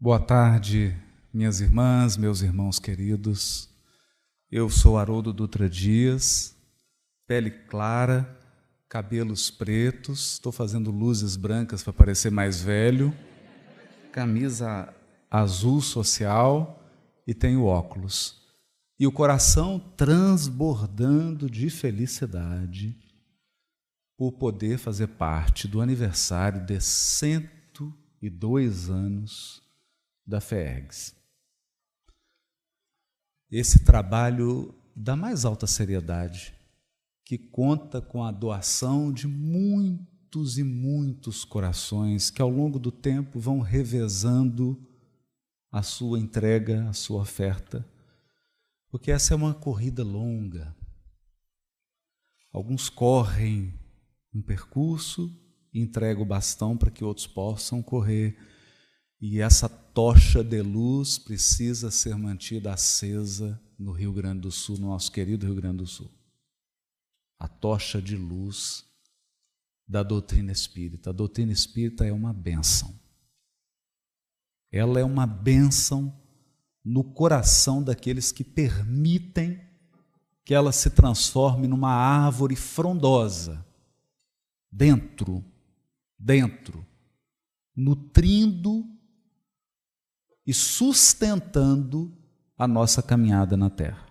Boa tarde, minhas irmãs, meus irmãos queridos. Eu sou Haroldo Dutra Dias, pele clara, cabelos pretos, estou fazendo luzes brancas para parecer mais velho, camisa azul social e tenho óculos. E o coração transbordando de felicidade por poder fazer parte do aniversário de 102 anos da FEEGS. Esse trabalho da mais alta seriedade, que conta com a doação de muitos e muitos corações que ao longo do tempo vão revezando a sua entrega, a sua oferta, porque essa é uma corrida longa. Alguns correm um percurso e entregam o bastão para que outros possam correr. E essa tocha de luz precisa ser mantida acesa no Rio Grande do Sul, no nosso querido Rio Grande do Sul. A tocha de luz da doutrina espírita. A doutrina espírita é uma bênção. Ela é uma bênção no coração daqueles que permitem que ela se transforme numa árvore frondosa, dentro, nutrindo e sustentando a nossa caminhada na Terra.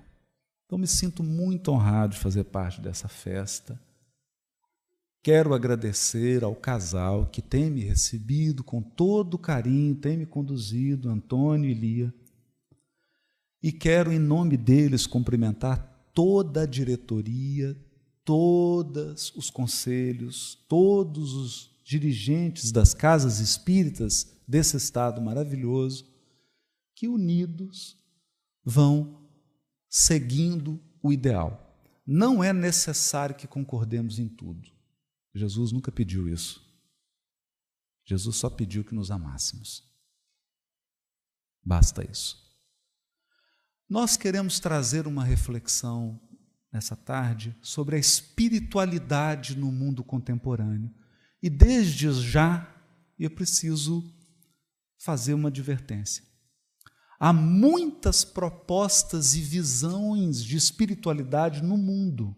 Então, me sinto muito honrado de fazer parte dessa festa. Quero agradecer ao casal que tem me recebido com todo carinho, tem me conduzido, Antônio e Lia. E quero, em nome deles, cumprimentar toda a diretoria, todos os conselhos, todos os dirigentes das casas espíritas desse estado maravilhoso, que unidos vão seguindo o ideal. Não é necessário que concordemos em tudo. Jesus nunca pediu isso. Jesus só pediu que nos amássemos. Basta isso. Nós queremos trazer uma reflexão nessa tarde sobre a espiritualidade no mundo contemporâneo. E desde já eu preciso fazer uma advertência. Há muitas propostas e visões de espiritualidade no mundo.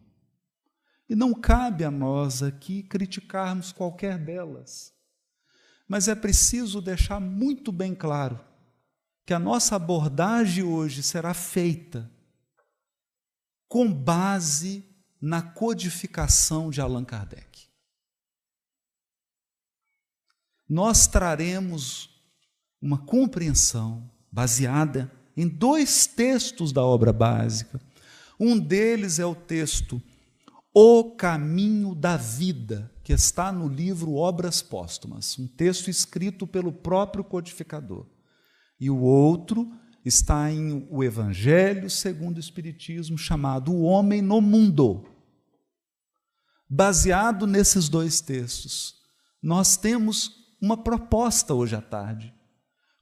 E não cabe a nós aqui criticarmos qualquer delas. Mas é preciso deixar muito bem claro que a nossa abordagem hoje será feita com base na codificação de Allan Kardec. Nós traremos uma compreensão baseada em 2 textos da obra básica. Um deles é o texto O Caminho da Vida, que está no livro Obras Póstumas, um texto escrito pelo próprio codificador. E o outro está em O Evangelho segundo o Espiritismo, chamado O Homem no Mundo. Baseado nesses 2 textos, nós temos uma proposta hoje à tarde.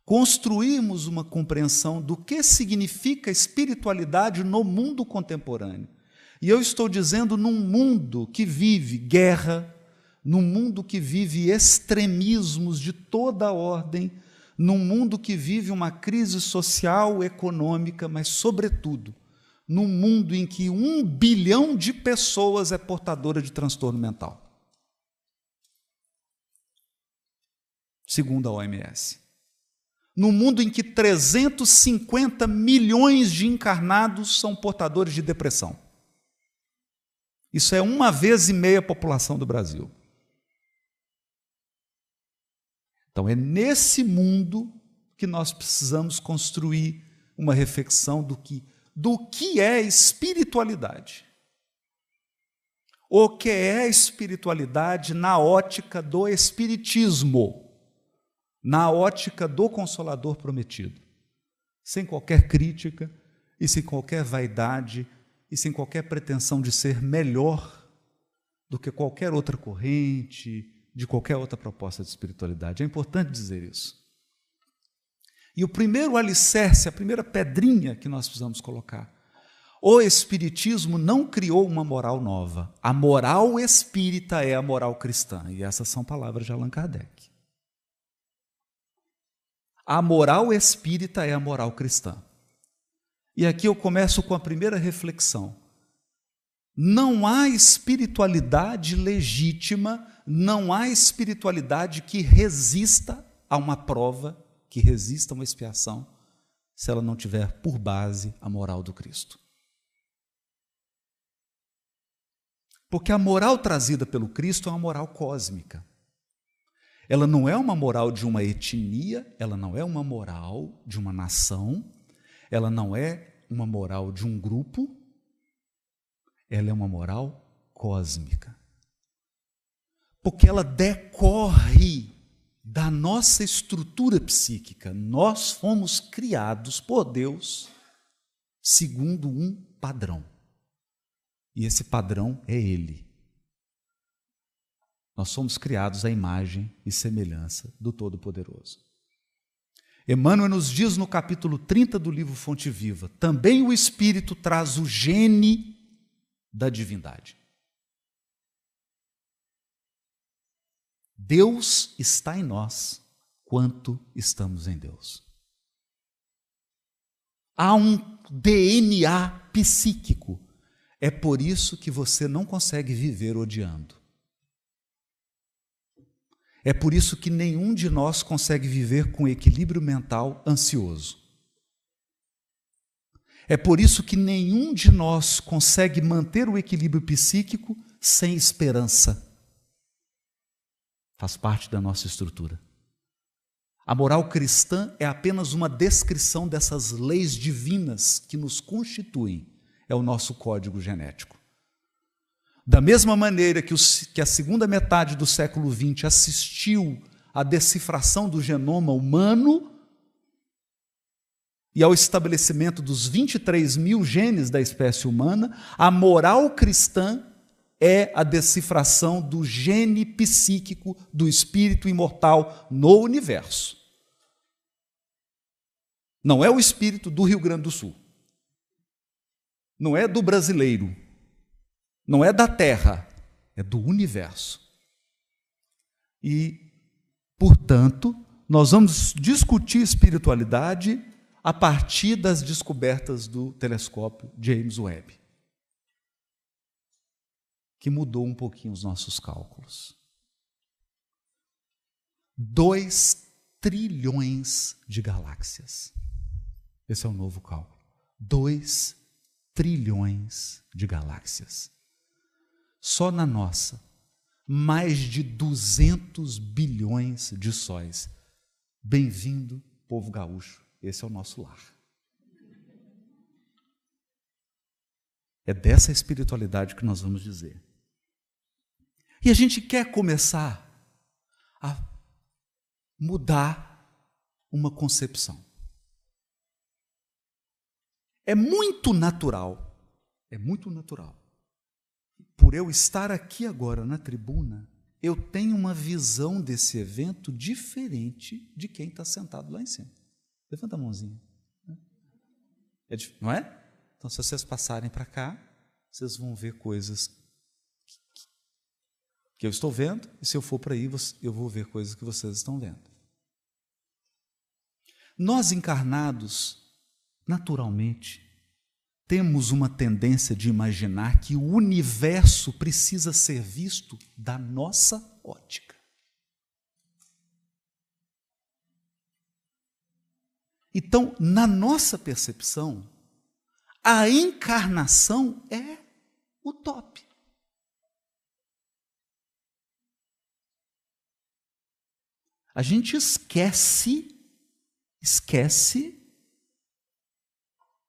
Construímos uma compreensão do que significa espiritualidade no mundo contemporâneo. E eu estou dizendo num mundo que vive guerra, num mundo que vive extremismos de toda a ordem, num mundo que vive uma crise social, econômica, mas, sobretudo, num mundo em que 1 bilhão de pessoas é portadora de transtorno mental. Segundo a OMS. No mundo em que 350 milhões de encarnados são portadores de depressão. Isso é 1,5 vezes a população do Brasil. Então, é nesse mundo que nós precisamos construir uma reflexão do que é espiritualidade. O que é espiritualidade na ótica do espiritismo, na ótica do Consolador prometido, sem qualquer crítica e sem qualquer vaidade e sem qualquer pretensão de ser melhor do que qualquer outra corrente, de qualquer outra proposta de espiritualidade. É importante dizer isso. E o primeiro alicerce, a primeira pedrinha que nós precisamos colocar: o Espiritismo não criou uma moral nova. A moral espírita é a moral cristã. E essas são palavras de Allan Kardec. A moral espírita é a moral cristã. E aqui eu começo com a primeira reflexão. Não há espiritualidade legítima, não há espiritualidade que resista a uma prova, que resista a uma expiação, se ela não tiver por base a moral do Cristo. Porque a moral trazida pelo Cristo é uma moral cósmica. Ela não é uma moral de uma etnia, ela não é uma moral de uma nação, ela não é uma moral de um grupo, ela é uma moral cósmica. Porque ela decorre da nossa estrutura psíquica. Nós fomos criados por Deus segundo um padrão. E esse padrão é Ele. Nós somos criados à imagem e semelhança do Todo-Poderoso. Emmanuel nos diz no capítulo 30 do livro Fonte Viva, também o Espírito traz o gene da divindade. Deus está em nós quanto estamos em Deus. Há um DNA psíquico. É por isso que você não consegue viver odiando. É por isso que nenhum de nós consegue viver com equilíbrio mental ansioso. É por isso que nenhum de nós consegue manter o equilíbrio psíquico sem esperança. Faz parte da nossa estrutura. A moral cristã é apenas uma descrição dessas leis divinas que nos constituem. É o nosso código genético. Da mesma maneira que a segunda metade do século XX assistiu à decifração do genoma humano e ao estabelecimento dos 23 mil genes da espécie humana, a moral cristã é a decifração do gene psíquico do espírito imortal no universo. Não é o espírito do Rio Grande do Sul. Não é do brasileiro. Não é da Terra, é do universo. E, portanto, nós vamos discutir espiritualidade a partir das descobertas do telescópio James Webb, que mudou um pouquinho os nossos cálculos. 2 trilhões de galáxias. Esse é o novo cálculo. 2 trilhões de galáxias. Só na nossa, mais de 200 bilhões de sóis. Bem-vindo, povo gaúcho, esse é o nosso lar. É dessa espiritualidade que nós vamos dizer. E a gente quer começar a mudar uma concepção. É muito natural, por eu estar aqui agora na tribuna, eu tenho uma visão desse evento diferente de quem está sentado lá em cima. Levanta a mãozinha. Não é? Então, se vocês passarem para cá, vocês vão ver coisas que eu estou vendo, e se eu for para aí, eu vou ver coisas que vocês estão vendo. Nós encarnados, naturalmente, temos uma tendência de imaginar que o universo precisa ser visto da nossa ótica. Então, na nossa percepção, a encarnação é o top. A gente esquece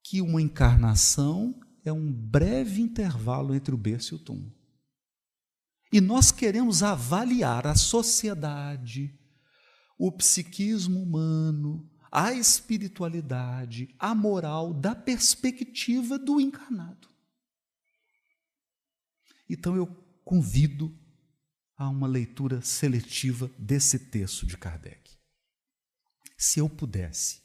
que uma encarnação é um breve intervalo entre o berço e o túmulo. E nós queremos avaliar a sociedade, o psiquismo humano, a espiritualidade, a moral da perspectiva do encarnado. Então eu convido a uma leitura seletiva desse texto de Kardec. Se eu pudesse,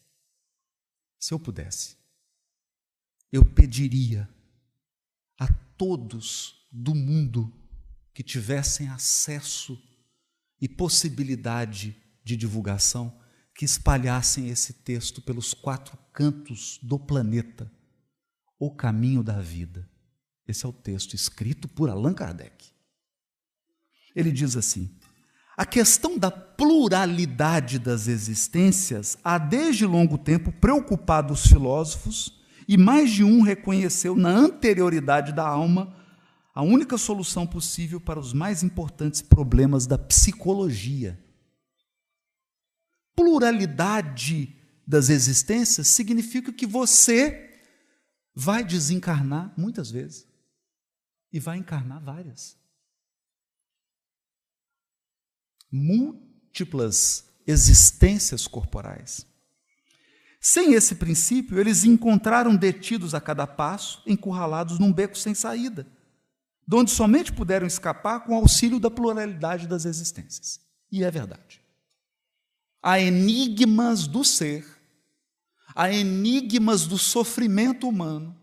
eu pediria a todos do mundo que tivessem acesso e possibilidade de divulgação que espalhassem esse texto pelos 4 cantos do planeta, O Caminho da Vida. Esse é o texto escrito por Allan Kardec. Ele diz assim: a questão da pluralidade das existências há desde longo tempo preocupado os filósofos, e mais de um reconheceu na anterioridade da alma a única solução possível para os mais importantes problemas da psicologia. Pluralidade das existências significa que você vai desencarnar muitas vezes e vai encarnar várias. Múltiplas existências corporais. Sem esse princípio, eles encontraram detidos a cada passo, encurralados num beco sem saída, de onde somente puderam escapar com o auxílio da pluralidade das existências. E é verdade. Há enigmas do ser, há enigmas do sofrimento humano,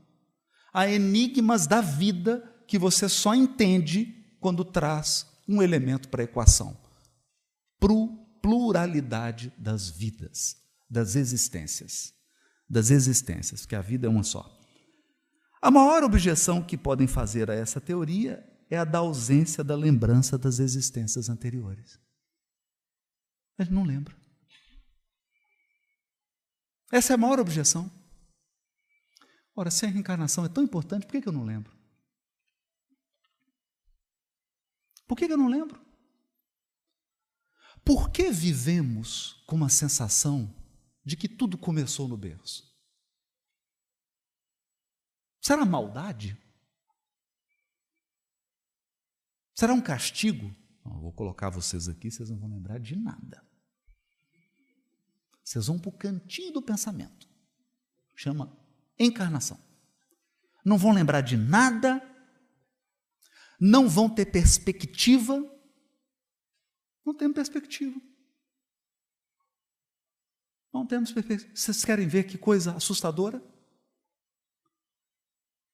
há enigmas da vida que você só entende quando traz um elemento para a equação. Pluralidade das vidas, das existências, porque a vida é uma só. A maior objeção que podem fazer a essa teoria é a da ausência da lembrança das existências anteriores. A gente não lembra. Essa é a maior objeção. Ora, se a reencarnação é tão importante, por que eu não lembro? Por que eu não lembro? Por que vivemos com uma sensação de que tudo começou no berço? Será maldade? Será um castigo? Não, vou colocar vocês aqui, vocês não vão lembrar de nada. Vocês vão para o cantinho do pensamento. Chama encarnação. Não vão lembrar de nada, não vão ter perspectiva. Não temos perspectiva. Não temos perspectiva. Vocês querem ver que coisa assustadora?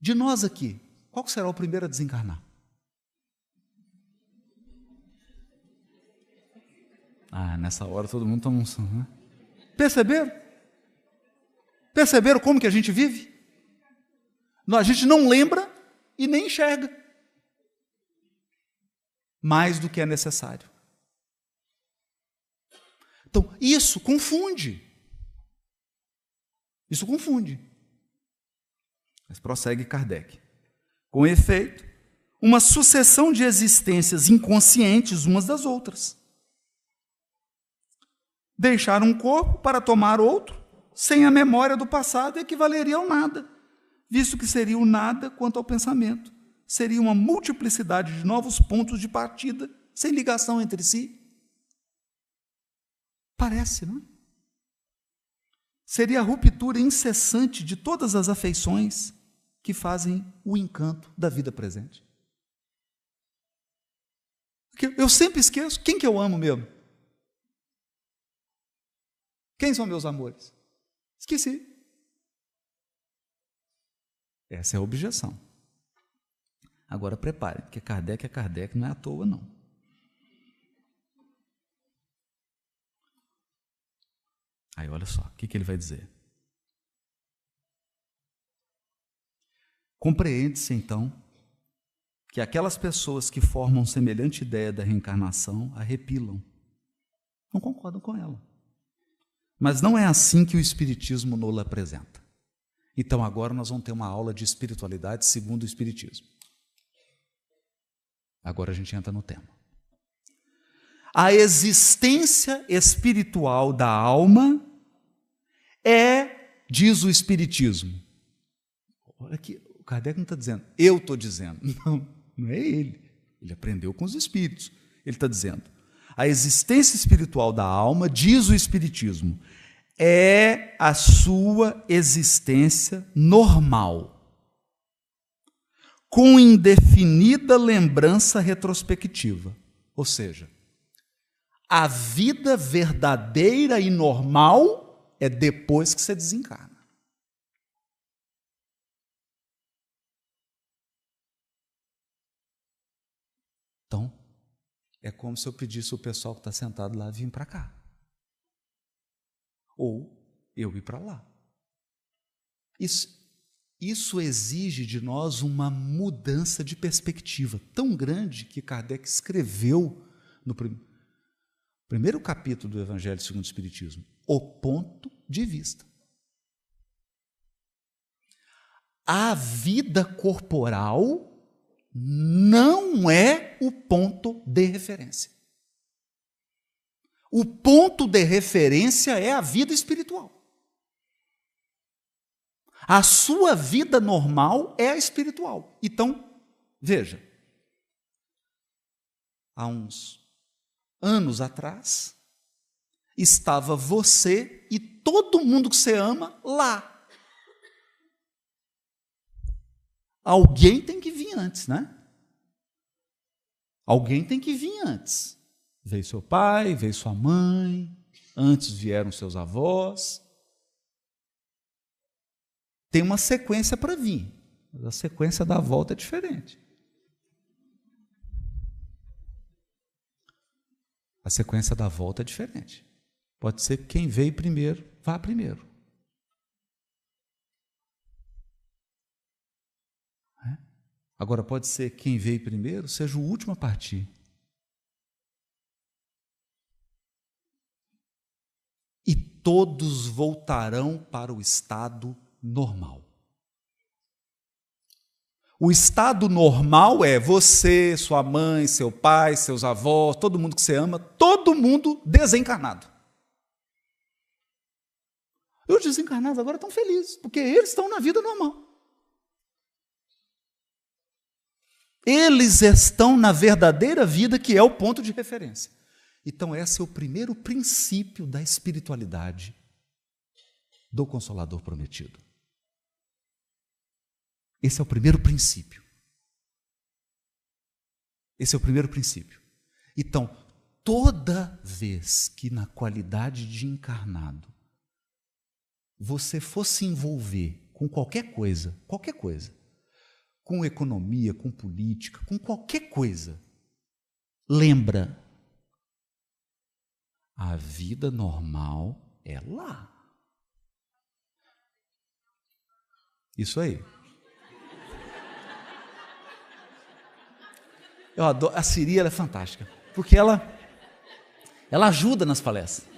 De nós aqui, qual será o primeiro a desencarnar? Nessa hora todo mundo toma um... Né? Perceberam? Perceberam como que a gente vive? A gente não lembra e nem enxerga mais do que é necessário. Então, isso confunde. Isso confunde. Mas prossegue Kardec. Com efeito, uma sucessão de existências inconscientes umas das outras. Deixar um corpo para tomar outro, sem a memória do passado, equivaleria ao nada, visto que seria o nada quanto ao pensamento. Seria uma multiplicidade de novos pontos de partida, sem ligação entre si. Parece, não é? Seria a ruptura incessante de todas as afeições que fazem o encanto da vida presente. Porque eu sempre esqueço quem que eu amo mesmo. Quem são meus amores? Esqueci. Essa é a objeção. Agora prepare, porque Kardec é Kardec, não é à toa, não. Aí olha só, o que ele vai dizer? Compreende-se, então, que aquelas pessoas que formam semelhante ideia da reencarnação a repilam. Não concordam com ela. Mas não é assim que o Espiritismo nos apresenta. Então agora nós vamos ter uma aula de espiritualidade segundo o Espiritismo. Agora a gente entra no tema. A existência espiritual da alma diz o Espiritismo. Olha aqui, o Kardec não está dizendo, eu estou dizendo. Não é ele. Ele aprendeu com os espíritos. Ele está dizendo, a existência espiritual da alma, diz o Espiritismo, é a sua existência normal, com indefinida lembrança retrospectiva. Ou seja, a vida verdadeira e normal é depois que você desencarna. Então, é como se eu pedisse o pessoal que está sentado lá vir para cá. ou eu ir para lá. Isso exige de nós uma mudança de perspectiva tão grande que Kardec escreveu no primeiro capítulo do Evangelho segundo o Espiritismo, o ponto de vista. A vida corporal não é o ponto de referência. O ponto de referência é a vida espiritual. A sua vida normal é a espiritual. Então, veja, há uns anos atrás, estava você e todo mundo que você ama lá. Alguém tem que vir antes, né? Alguém tem que vir antes. Veio seu pai, veio sua mãe, antes vieram seus avós. Tem uma sequência para vir, mas a sequência da volta é diferente. A sequência da volta é diferente. Pode ser que quem veio primeiro, vá primeiro. Agora, pode ser que quem veio primeiro seja o último a partir. E todos voltarão para o estado normal. O estado normal é você, sua mãe, seu pai, seus avós, todo mundo que você ama, todo mundo desencarnado. E os desencarnados agora estão felizes, porque eles estão na vida normal. Eles estão na verdadeira vida, que é o ponto de referência. Então, esse é o primeiro princípio da espiritualidade do Consolador Prometido. Esse é o primeiro princípio. Esse é o primeiro princípio. Então, toda vez que na qualidade de encarnado você for se envolver com qualquer coisa, com economia, com política, com qualquer coisa, lembra, a vida normal é lá. Isso aí. Eu adoro, a Siri, ela é fantástica, porque ela ajuda nas palestras.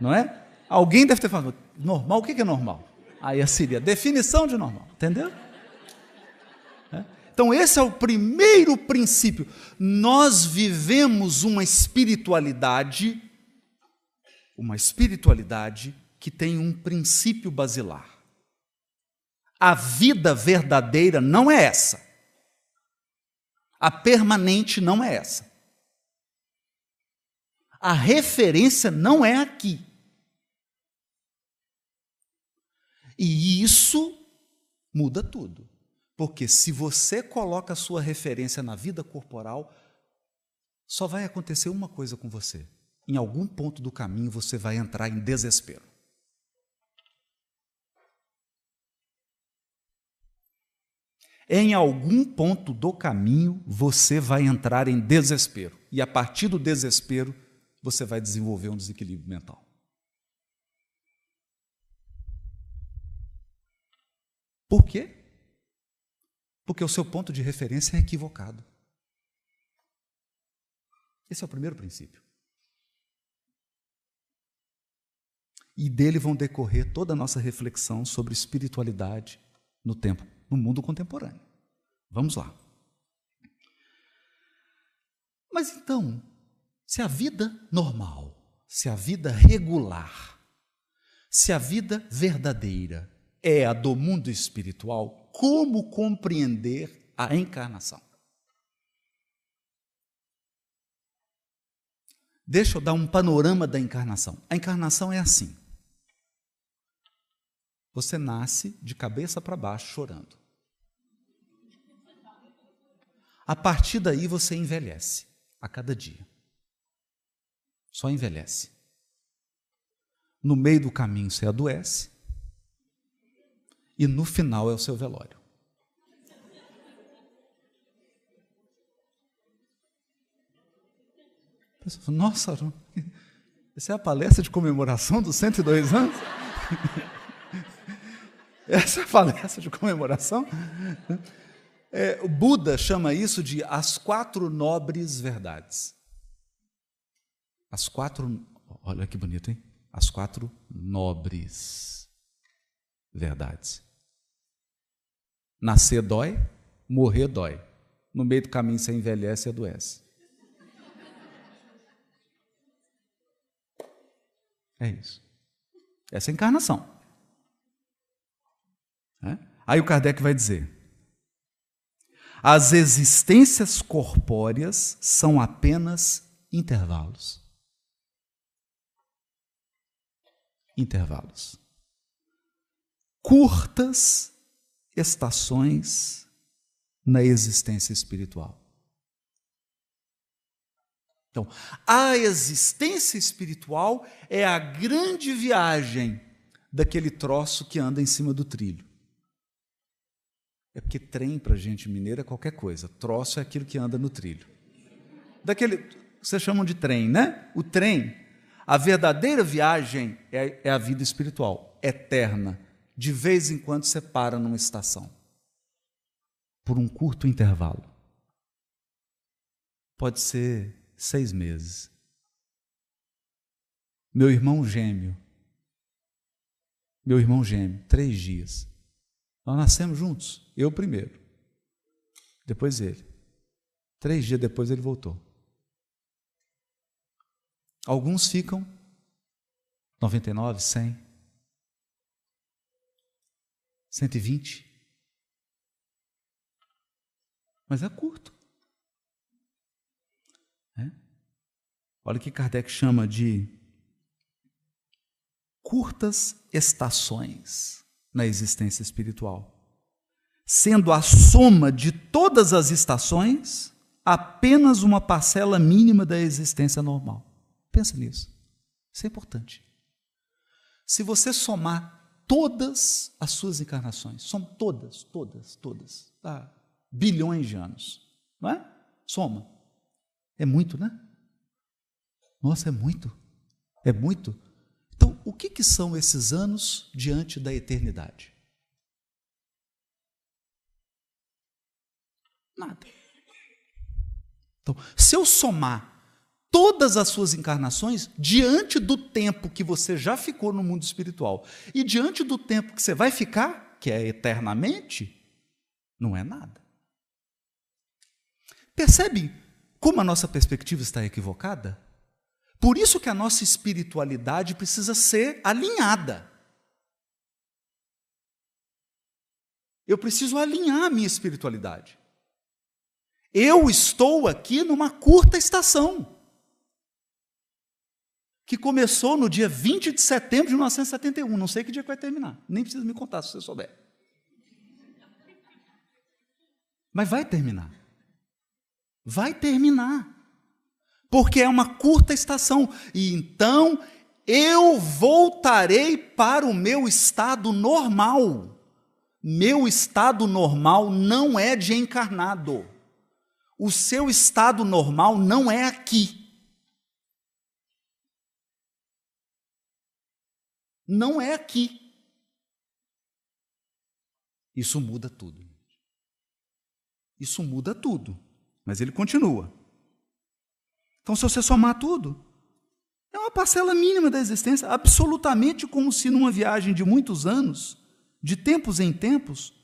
Não é? Alguém deve ter falado, normal, o que é normal? Aí a Siri, a definição de normal, entendeu? Então, esse é o primeiro princípio. Nós vivemos uma espiritualidade que tem um princípio basilar. A vida verdadeira não é essa. A permanente não é essa. A referência não é aqui. E isso muda tudo. Porque se você coloca a sua referência na vida corporal, só vai acontecer uma coisa com você. Em algum ponto do caminho você vai entrar em desespero. Em algum ponto do caminho você vai entrar em desespero. E a partir do desespero você vai desenvolver um desequilíbrio mental. Por quê? Porque o seu ponto de referência é equivocado. Esse é o primeiro princípio. E dele vão decorrer toda a nossa reflexão sobre espiritualidade no mundo contemporâneo. Vamos lá. Mas então, se a vida normal, se a vida regular, se a vida verdadeira é a do mundo espiritual, como compreender a encarnação? Deixa eu dar um panorama da encarnação. A encarnação é assim. Você nasce de cabeça para baixo chorando. A partir daí você envelhece a cada dia. Só envelhece. No meio do caminho você adoece. E no final é o seu velório. A pessoa fala, nossa, Essa é a palestra de comemoração dos 102 anos? Essa é a palestra de comemoração? O Buda chama isso de as 4 nobres verdades. Olha que bonito, hein? As 4 nobres verdades. Nascer dói, morrer dói. No meio do caminho você envelhece e adoece. É isso. Essa é a encarnação. Aí o Kardec vai dizer: as existências corpóreas são apenas intervalos. Intervalos. Curtas estações na existência espiritual. Então, a existência espiritual é a grande viagem daquele troço que anda em cima do trilho. É porque trem para a gente mineira é qualquer coisa. Troço é aquilo que anda no trilho. Daquele, vocês chamam de trem, né? O trem, a verdadeira viagem é a vida espiritual, eterna. De vez em quando você para numa estação, por um curto intervalo. Pode ser 6 meses. Meu irmão gêmeo, 3 dias. Nós nascemos juntos, eu primeiro, depois ele. 3 dias depois ele voltou. Alguns ficam 99, 100, 120. Mas é curto. Olha o que Kardec chama de curtas estações na existência espiritual, sendo a soma de todas as estações apenas uma parcela mínima da existência normal. Pensa nisso. Isso é importante. Se você somar todas as suas encarnações, são todas, tá? Bilhões de anos, não é? Soma. É muito, né? Nossa, é muito. É muito. Então, o que são esses anos diante da eternidade? Nada. Então, se eu somar todas as suas encarnações, diante do tempo que você já ficou no mundo espiritual e diante do tempo que você vai ficar, que é eternamente, não é nada. Percebe como a nossa perspectiva está equivocada? Por isso que a nossa espiritualidade precisa ser alinhada. Eu preciso alinhar a minha espiritualidade. Eu estou aqui numa curta estação, que começou no dia 20 de setembro de 1971. Não sei que dia que vai terminar. Nem precisa me contar se você souber. Mas vai terminar. Vai terminar. Porque é uma curta estação. E então eu voltarei para o meu estado normal. Meu estado normal não é de encarnado. O seu estado normal não é aqui. Não é aqui. Isso muda tudo. Isso muda tudo. Mas ele continua. Então, se você somar tudo, é uma parcela mínima da existência, absolutamente como se numa viagem de muitos anos, de tempos em tempos,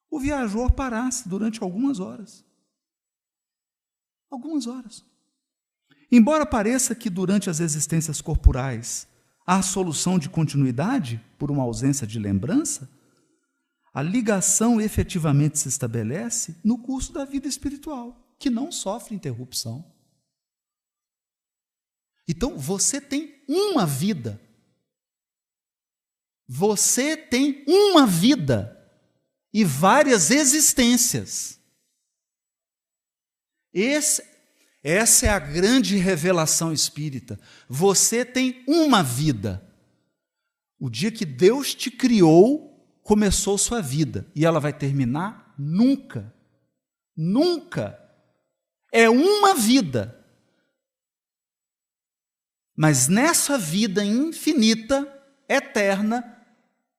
o viajor parasse durante algumas horas. Algumas horas. Embora pareça que durante as existências corporais há solução de continuidade por uma ausência de lembrança, a ligação efetivamente se estabelece no curso da vida espiritual, que não sofre interrupção. Então, você tem uma vida. Você tem uma vida e várias existências. Essa é a grande revelação espírita. Você tem uma vida. O dia que Deus te criou, começou sua vida. E ela vai terminar? Nunca. Nunca. É uma vida. Mas nessa vida infinita, eterna,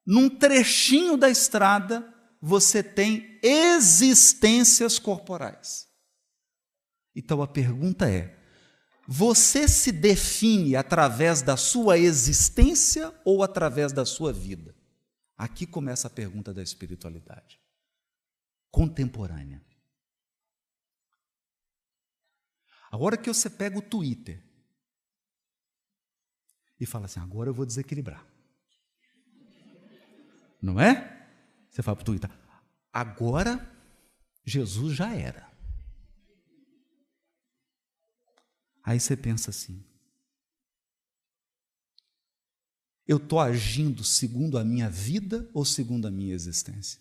num trechinho da estrada, você tem existências corporais. Então a pergunta é: você se define através da sua existência ou através da sua vida? Aqui começa a pergunta da espiritualidade contemporânea. A hora que você pega o Twitter e fala assim, agora eu vou desequilibrar. Não é? Você fala para o Twitter, agora Jesus já era. Aí você pensa assim, eu estou agindo segundo a minha vida ou segundo a minha existência?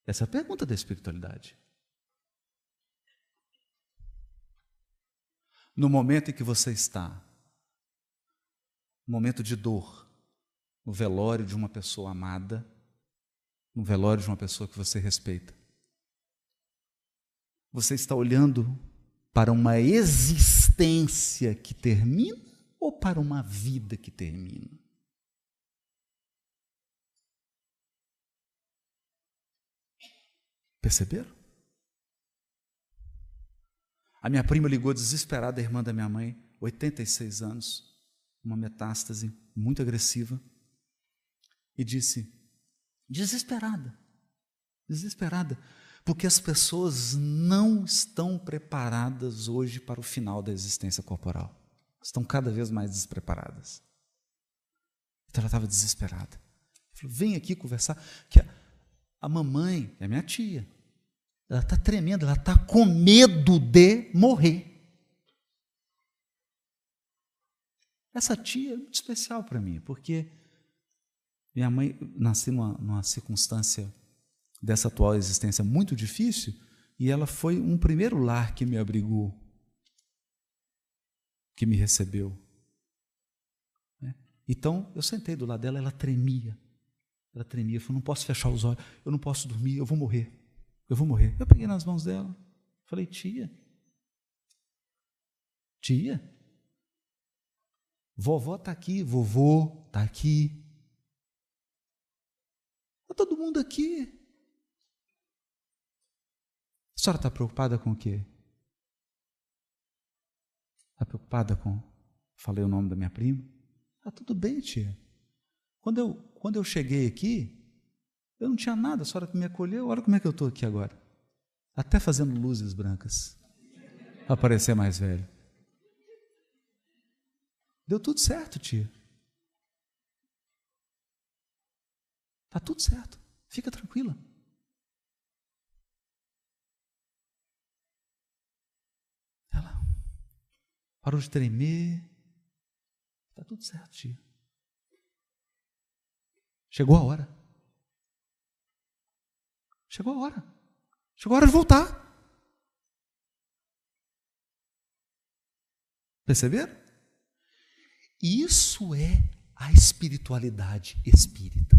Essa é a pergunta da espiritualidade. No momento em que você está, no momento de dor, no velório de uma pessoa amada, no velório de uma pessoa que você respeita, você está olhando para uma existência que termina ou para uma vida que termina? Perceberam? A minha prima ligou desesperada, a irmã da minha mãe, 86 anos, uma metástase muito agressiva, e disse, desesperada, porque as pessoas não estão preparadas hoje para o final da existência corporal. Estão cada vez mais despreparadas. Então ela estava desesperada. Falou, vem aqui conversar, que a mamãe, que é minha tia, ela está tremendo, ela está com medo de morrer. Essa tia é muito especial para mim, porque minha mãe nasceu numa circunstância dessa atual existência muito difícil, e ela foi um primeiro lar que me abrigou, que me recebeu. Então, eu sentei do lado dela, ela tremia, eu falei, não posso fechar os olhos, eu não posso dormir, eu vou morrer. Eu peguei nas mãos dela, falei, tia, vovó está aqui, vovô está aqui, está todo mundo aqui. A senhora está preocupada com o quê? Está preocupada com... Falei o nome da minha prima. Está tudo bem, tia. Quando eu cheguei aqui, eu não tinha nada, a senhora que me acolheu, olha como é que eu estou aqui agora. Até fazendo luzes brancas, para parecer mais velho. Deu tudo certo, tia. Está tudo certo, fica tranquila. Ela parou de tremer. Está tudo certo, tia. Chegou a hora. Chegou a hora de voltar. Perceberam? Isso é a espiritualidade espírita.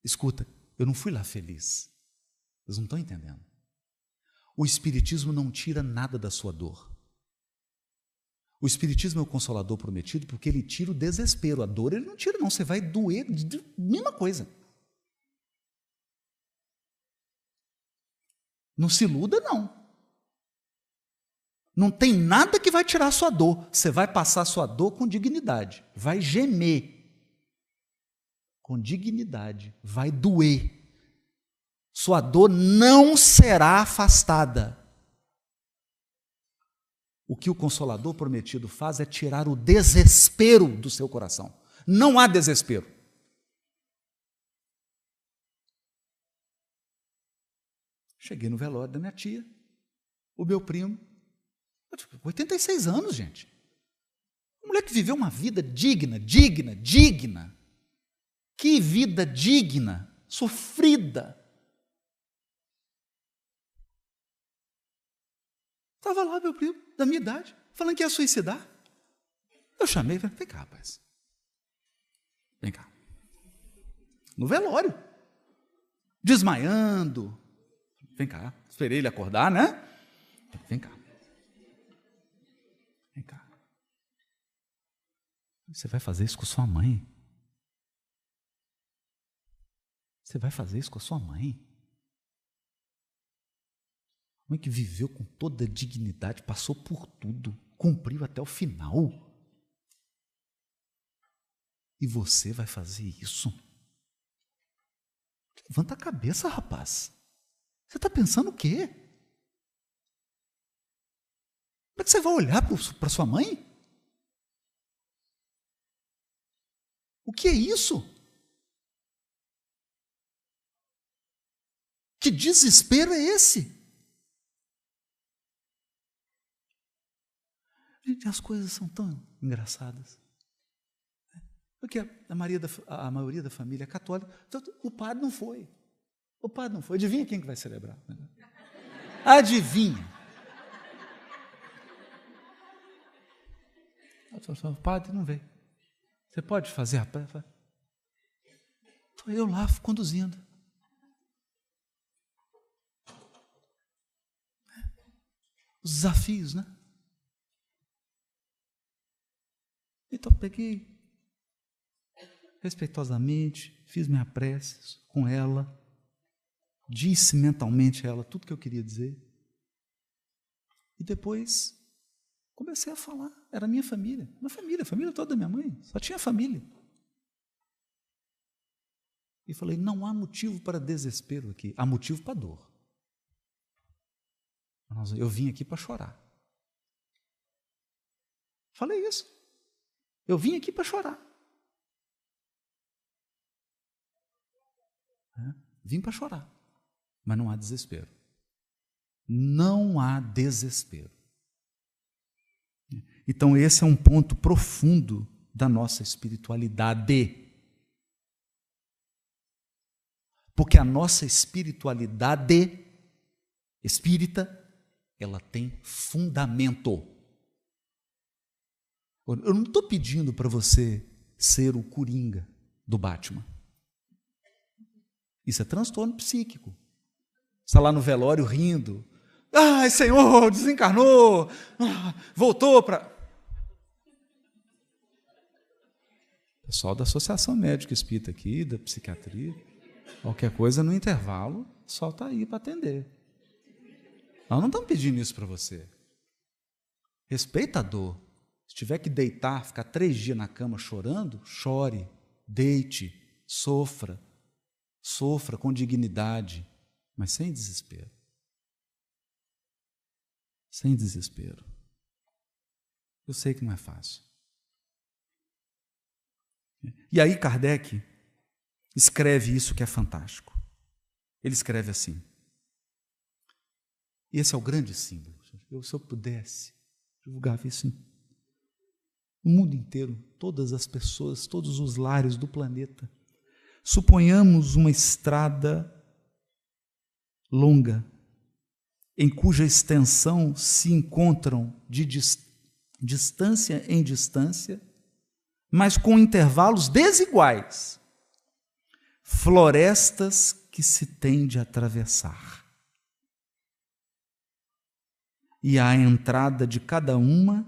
Escuta, eu não fui lá feliz. Vocês não estão entendendo. O espiritismo não tira nada da sua dor. O espiritismo é o consolador prometido porque ele tira o desespero. A dor ele não tira, não. Você vai doer, mesma coisa. Não se iluda, não. Não tem nada que vai tirar a sua dor. Você vai passar a sua dor com dignidade. Vai gemer. Com dignidade. Vai doer. Sua dor não será afastada. O que o Consolador prometido faz é tirar o desespero do seu coração. Não há desespero. Cheguei no velório da minha tia, o meu primo, 86 anos, gente. Uma mulher que viveu uma vida digna. Que vida digna, sofrida. Estava lá meu primo, da minha idade, falando que ia suicidar. Eu chamei e falei, vem cá, rapaz. Vem cá. No velório. Desmaiando. Vem cá. Esperei ele acordar, né? Vem cá. Vem cá. Você vai fazer isso com sua mãe? Você vai fazer isso com a sua mãe? Mãe que viveu com toda a dignidade, passou por tudo, cumpriu até o final. E você vai fazer isso? Levanta a cabeça, rapaz. Você está pensando o quê? Como é que você vai olhar para sua mãe? O que é isso? Que desespero é esse? Gente, as coisas são tão engraçadas. Porque a maioria da família é católica, então, o padre não foi. O padre não foi. Adivinha quem que vai celebrar? Adivinha. O padre não veio. Você pode fazer a prece? Estou eu lá conduzindo. Os desafios, né? Então peguei respeitosamente, fiz minha prece com ela, disse mentalmente a ela tudo que eu queria dizer. E depois comecei a falar. Era minha família, a família toda da minha mãe, só tinha família. E falei, não há motivo para desespero aqui, há motivo para dor. Eu vim aqui para chorar. Falei isso. Eu vim aqui para chorar. Vim para chorar. Mas não há desespero. Não há desespero. Então, esse é um ponto profundo da nossa espiritualidade. Porque a nossa espiritualidade espírita, ela tem fundamento. Eu não estou pedindo para você ser o Coringa do Batman. Isso é transtorno psíquico. Você está lá no velório rindo. Ai, Senhor, desencarnou. Voltou para... Pessoal da Associação Médica Espírita aqui, da psiquiatria, qualquer coisa no intervalo, só está aí para atender. Nós não estamos pedindo isso para você. Respeita a dor. Se tiver que deitar, ficar 3 dias na cama chorando, chore, deite, sofra com dignidade, mas sem desespero. Sem desespero. Eu sei que não é fácil. E aí Kardec escreve isso que é fantástico. Ele escreve assim, e esse é o grande símbolo. Se eu pudesse, divulgava isso no mundo inteiro, todas as pessoas, todos os lares do planeta. Suponhamos uma estrada longa, em cuja extensão se encontram de distância em distância, mas com intervalos desiguais, florestas que se têm de atravessar. E à entrada de cada uma,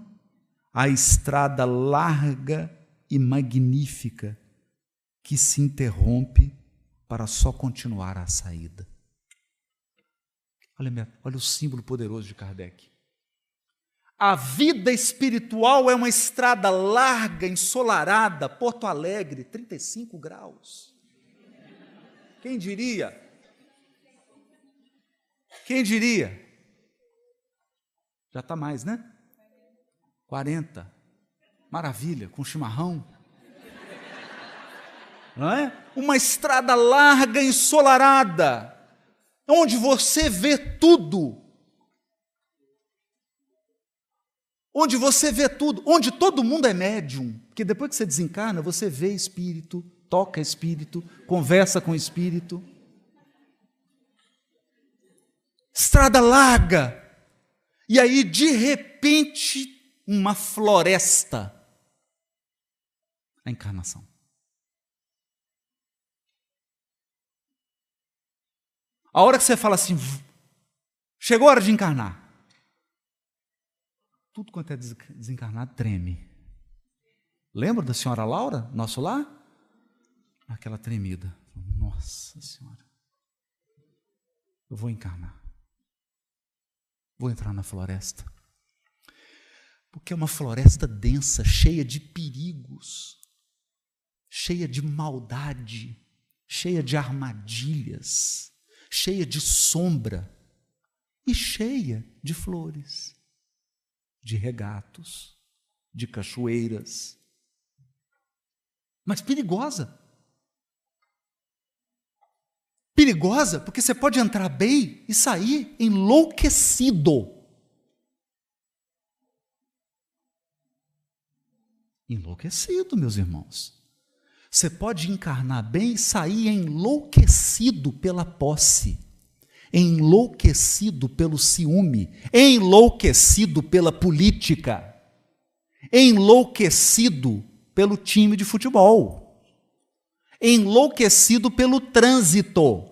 a estrada larga e magnífica que se interrompe para só continuar a saída. Olha o símbolo poderoso de Kardec. A vida espiritual é uma estrada larga, ensolarada, Porto Alegre, 35 graus. Quem diria? Quem diria? Já está mais, né? 40. Maravilha, com chimarrão. Não é? Uma estrada larga, ensolarada, onde você vê tudo. Onde você vê tudo, onde todo mundo é médium, porque depois que você desencarna, você vê espírito, toca espírito, conversa com espírito. Estrada larga, e aí de repente uma floresta, a encarnação. A hora que você fala assim, Chegou a hora de encarnar. Tudo quanto é desencarnado treme. Lembra da senhora Laura, nosso lar? Aquela tremida. Nossa Senhora, eu vou encarnar. Vou entrar na floresta. Porque é uma floresta densa, cheia de perigos, cheia de maldade, cheia de armadilhas, cheia de sombra e cheia de flores, de regatos, de cachoeiras, mas perigosa. Perigosa porque você pode entrar bem e sair enlouquecido. Enlouquecido, meus irmãos. Você pode encarnar bem e sair enlouquecido pela posse, enlouquecido pelo ciúme, enlouquecido pela política, enlouquecido pelo time de futebol, enlouquecido pelo trânsito.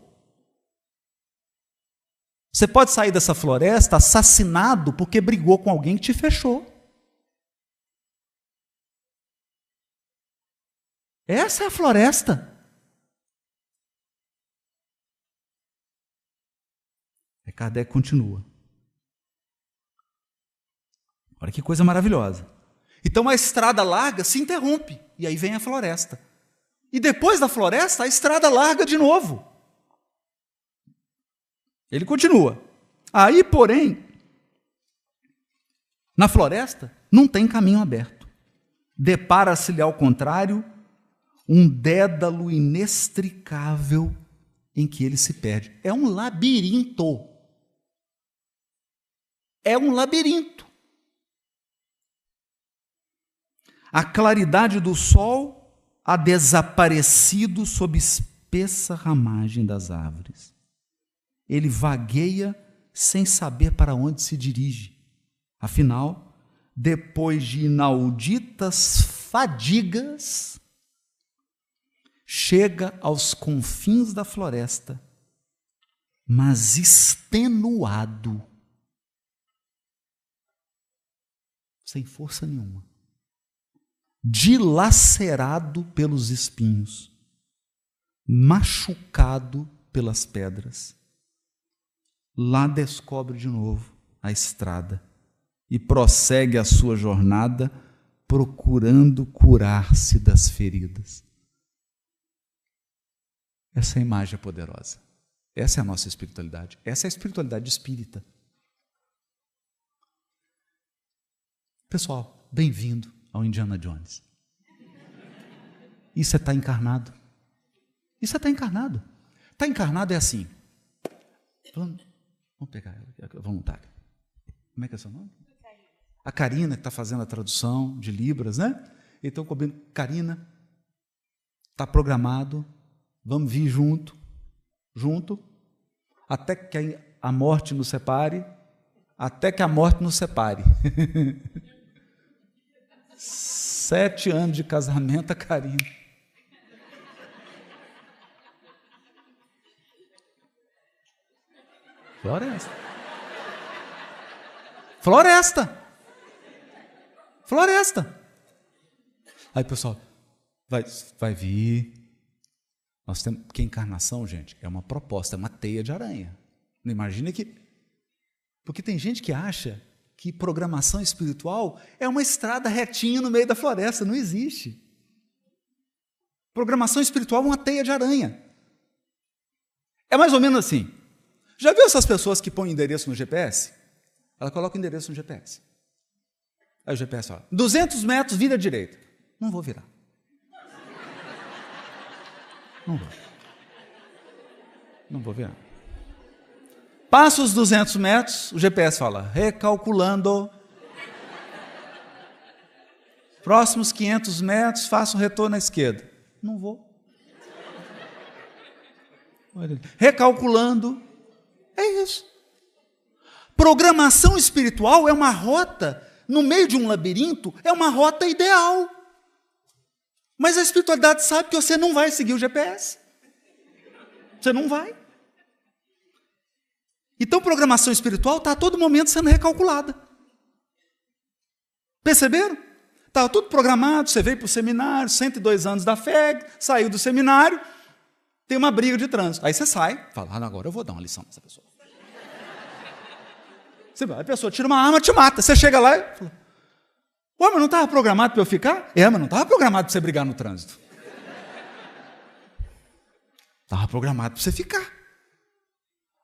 Você pode sair dessa floresta assassinado porque brigou com alguém que te fechou. Essa é a floresta. E Kardec continua. Olha que coisa maravilhosa. Então a estrada larga se interrompe, e aí vem a floresta. E depois da floresta, a estrada larga de novo. Ele continua. Aí, porém, na floresta, não tem caminho aberto. Depara-se-lhe, ao contrário, um dédalo inextricável em que ele se perde. É um labirinto. É um labirinto. A claridade do sol há desaparecido sob espessa ramagem das árvores. Ele vagueia sem saber para onde se dirige. Afinal, depois de inauditas fadigas, chega aos confins da floresta, mas extenuado, sem força nenhuma, dilacerado pelos espinhos, machucado pelas pedras. Lá descobre de novo a estrada e prossegue a sua jornada procurando curar-se das feridas. Essa imagem é poderosa. Essa é a nossa espiritualidade. Essa é a espiritualidade espírita. Pessoal, bem-vindo ao Indiana Jones. Isso é estar encarnado. Isso é estar encarnado. Estar encarnado é assim. Vamos pegar ela, voluntária. Como é que é seu nome? A Karina, que está fazendo a tradução de Libras, né? Então, combinando, Karina, está programado, vamos vir junto, até que a morte nos separe, até que a morte nos separe. 7 anos de casamento, a Karina. Floresta. Floresta. Floresta. Aí, pessoal, vai vir. Nós temos que encarnação, gente, é uma proposta, é uma teia de aranha. Não imagina que... Porque tem gente que acha que programação espiritual é uma estrada retinha no meio da floresta. Não existe. Programação espiritual é uma teia de aranha. É mais ou menos assim. Já viu essas pessoas que põem endereço no GPS? Ela coloca o endereço no GPS. Aí o GPS fala, 200 metros, vira à direita. Não vou virar. Não vou virar. Passa os 200 metros, o GPS fala, recalculando. Próximos 500 metros, faça o retorno à esquerda. Não vou. Recalculando. É isso. Programação espiritual é uma rota, no meio de um labirinto, é uma rota ideal. Mas a espiritualidade sabe que você não vai seguir o GPS. Você não vai. Então, programação espiritual está a todo momento sendo recalculada. Perceberam? Estava tudo programado, você veio para o seminário, 102 anos da fé, saiu do seminário, tem uma briga de trânsito. Aí você sai, fala, agora eu vou dar uma lição para essa pessoa. A pessoa tira uma arma, te mata. Você chega lá e fala, mas não estava programado para eu ficar? Mas não estava programado para você brigar no trânsito. Estava programado para você ficar.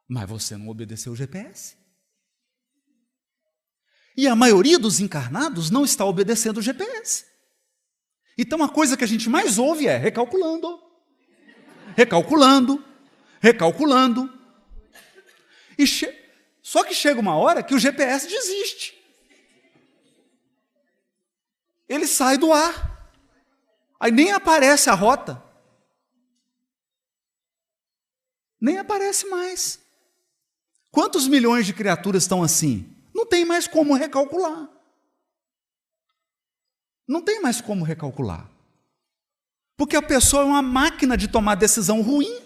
Mas você não obedeceu o GPS. E a maioria dos encarnados não está obedecendo o GPS. Então a coisa que a gente mais ouve é recalculando, recalculando, recalculando. Só que chega uma hora que o GPS desiste. Ele sai do ar. Aí nem aparece a rota. Nem aparece mais. Quantos milhões de criaturas estão assim? Não tem mais como recalcular. Não tem mais como recalcular. Porque a pessoa é uma máquina de tomar decisão ruim.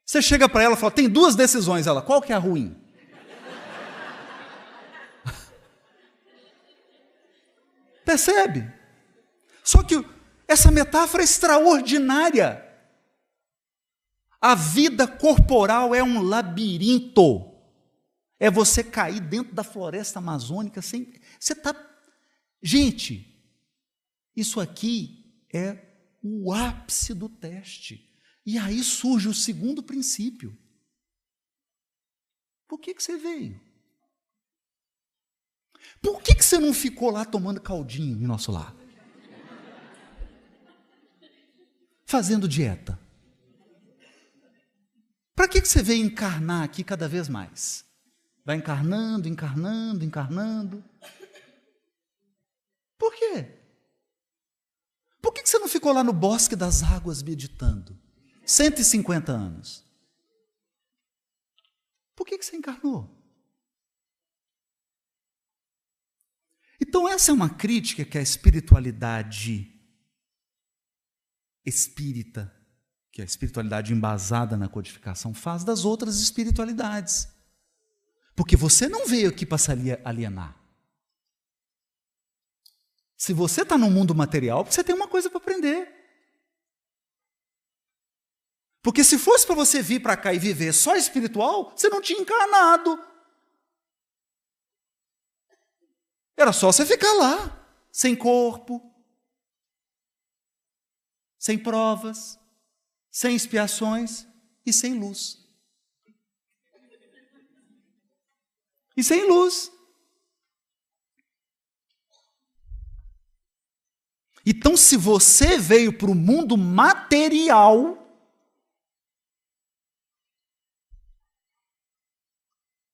Você chega para ela e fala, tem duas decisões. Ela, qual que é a ruim? Percebe? Só que essa metáfora é extraordinária. A vida corporal é um labirinto. É você cair dentro da floresta amazônica sem... Você está... Gente, isso aqui é o ápice do teste. E aí surge o segundo princípio. Por que você veio? Por que você não ficou lá tomando caldinho em nosso lar? Fazendo dieta? Para que você veio encarnar aqui cada vez mais? Vai encarnando, encarnando, encarnando. Por quê? Por que você não ficou lá no bosque das águas meditando? 150 anos. Por que você encarnou? Então essa é uma crítica que a espiritualidade espírita, que a espiritualidade embasada na codificação faz das outras espiritualidades. Porque você não veio aqui para se alienar. Se você está no mundo material, você tem uma coisa para aprender. Porque se fosse para você vir para cá e viver só espiritual, você não tinha encarnado. Era só você ficar lá, sem corpo, sem provas, sem expiações e sem luz. E sem luz. Então, se você veio para o mundo material,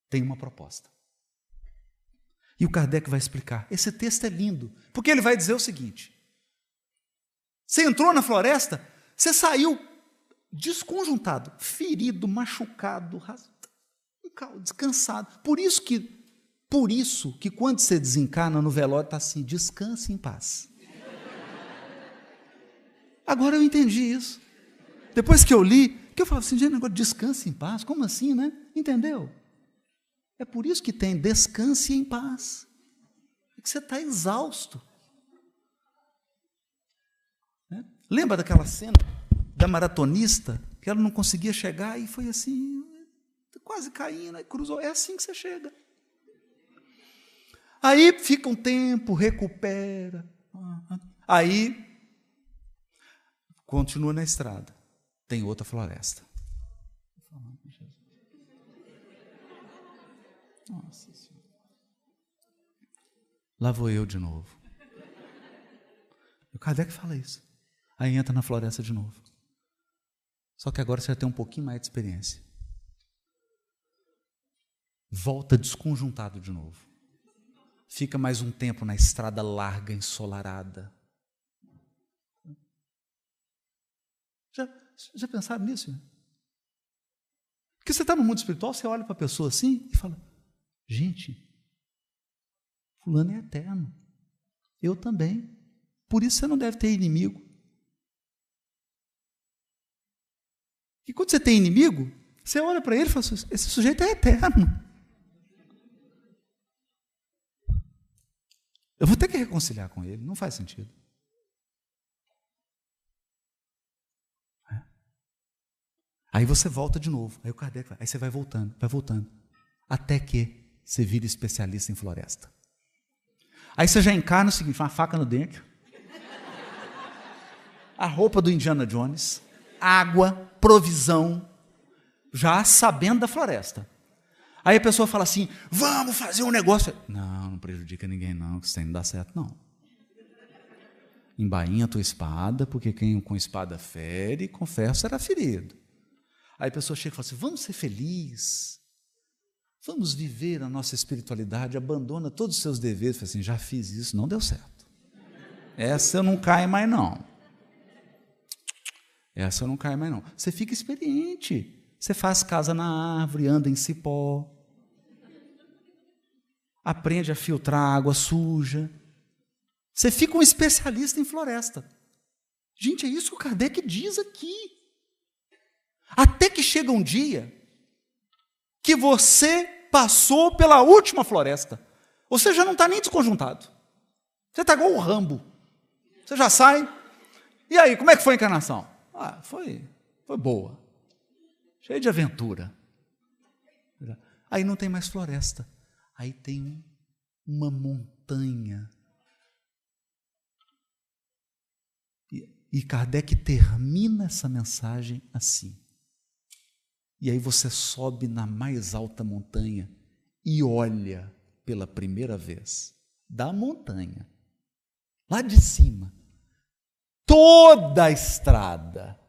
tem uma proposta. E o Kardec vai explicar. Esse texto é lindo, porque ele vai dizer o seguinte: você entrou na floresta, você saiu desconjuntado, ferido, machucado, descansado. Por isso que quando você desencarna no velório, está assim, descanse em paz. Agora eu entendi isso. Depois que eu li, que eu falo assim, gente, negócio de descanse em paz, como assim, né? Entendeu? É por isso que tem descanse em paz. É que você está exausto. Né? Lembra daquela cena da maratonista, que ela não conseguia chegar e foi assim, quase caindo, aí cruzou. É assim que você chega. Aí fica um tempo, recupera. Aí continua na estrada. Tem outra floresta. Nossa Senhora. Lá vou eu de novo. O Kardec fala isso. Aí entra na floresta de novo. Só que agora você já tem um pouquinho mais de experiência. Volta desconjuntado de novo. Fica mais um tempo na estrada larga, ensolarada. Já pensaram nisso? Porque você está no mundo espiritual, você olha para a pessoa assim e fala, gente, fulano é eterno. Eu também. Por isso você não deve ter inimigo. E quando você tem inimigo, você olha para ele e fala assim, esse sujeito é eterno. Eu vou ter que reconciliar com ele, não faz sentido. Aí você volta de novo, aí o Kardec vai, aí você vai voltando, até que você vira especialista em floresta. Aí você já encarna o seguinte, uma faca no dente, a roupa do Indiana Jones, água, provisão, já sabendo da floresta. Aí a pessoa fala assim, vamos fazer um negócio. Não prejudica ninguém não, que isso aí não dá certo não. Embainha a tua espada, porque quem com espada fere, com ferro será ferido. Aí a pessoa chega e fala assim, vamos ser felizes, vamos viver a nossa espiritualidade, abandona todos os seus deveres. Fala assim, já fiz isso, não deu certo. Essa eu não caio mais não. Essa eu não caio mais não. Você fica experiente. Você faz casa na árvore, anda em cipó, aprende a filtrar água suja. Você fica um especialista em floresta. Gente, é isso que o Kardec diz aqui. Até que chega um dia que você passou pela última floresta. Você já não está nem desconjuntado. Você está igual o Rambo. Você já sai. E aí, como é que foi a encarnação? Foi boa. Cheio de aventura. Aí não tem mais floresta. Aí tem uma montanha. E Kardec termina essa mensagem assim. E aí você sobe na mais alta montanha e olha pela primeira vez da montanha, lá de cima, toda a estrada,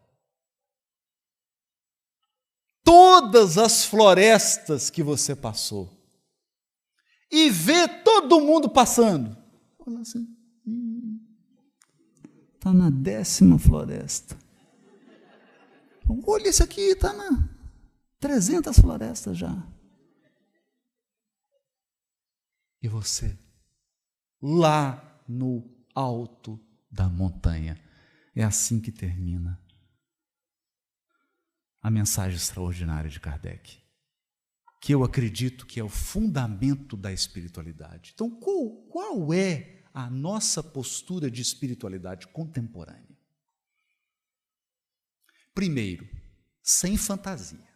todas as florestas que você passou, e vê todo mundo passando. Olha assim, está na 10ª floresta. Olha isso aqui, está na 300 florestas já. E você, lá no alto da montanha. É assim que termina a mensagem extraordinária de Kardec, que eu acredito que é o fundamento da espiritualidade. Então, qual é a nossa postura de espiritualidade contemporânea? Primeiro, sem fantasia.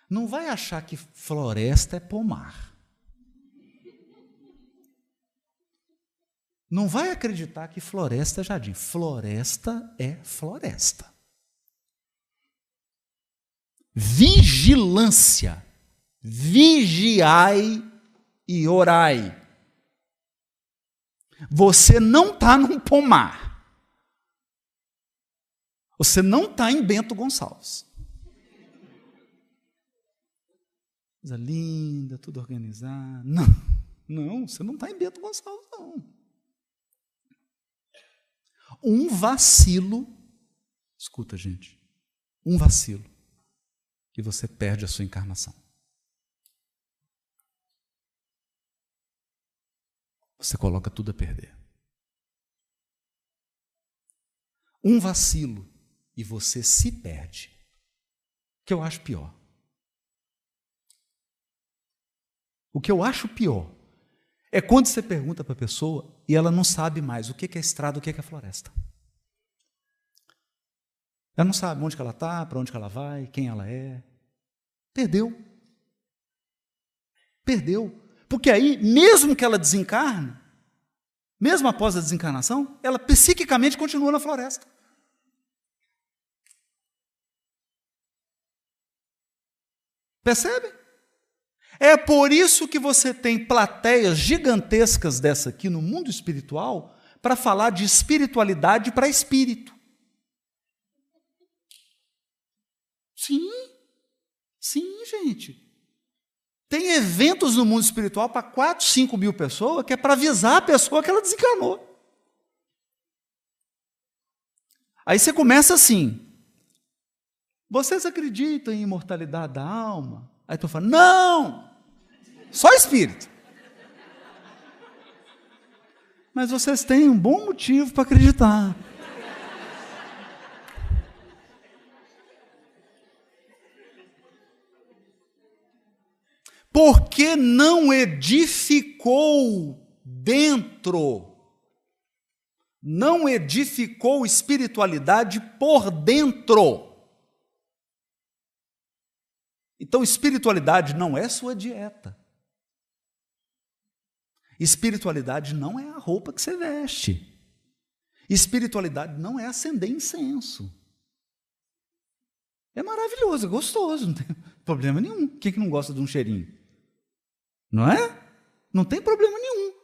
Não vai achar que floresta é pomar. Não vai acreditar que floresta é jardim. Floresta é floresta. Vigilância. Vigiai e orai. Você não está num pomar. Você não está em Bento Gonçalves. Coisa linda, tudo organizado. Não, você não está em Bento Gonçalves, não. Um vacilo, escuta, gente, um vacilo, e você perde a sua encarnação. Você coloca tudo a perder. Um vacilo, e você se perde. O que eu acho pior. O que eu acho pior é quando você pergunta para a pessoa e ela não sabe mais o que é estrada, o que é floresta. Ela não sabe onde que ela está, para onde que ela vai, quem ela é. Perdeu. Porque aí, mesmo que ela desencarne, mesmo após a desencarnação, ela psiquicamente continua na floresta. Percebe? É por isso que você tem plateias gigantescas dessa aqui no mundo espiritual para falar de espiritualidade para espírito. Sim, gente. Tem eventos no mundo espiritual para 4, 5 mil pessoas que é para avisar a pessoa que ela desencarnou. Aí você começa assim, vocês acreditam em imortalidade da alma? Aí tu fala, não! Só espírito. Mas vocês têm um bom motivo para acreditar. porque não edificou dentro, não edificou espiritualidade por dentro. Então, espiritualidade não é sua dieta. Espiritualidade não é a roupa que você veste. Espiritualidade não é acender incenso. É maravilhoso, é gostoso, não tem problema nenhum. Quem que não gosta de um cheirinho? Não é? Não tem problema nenhum.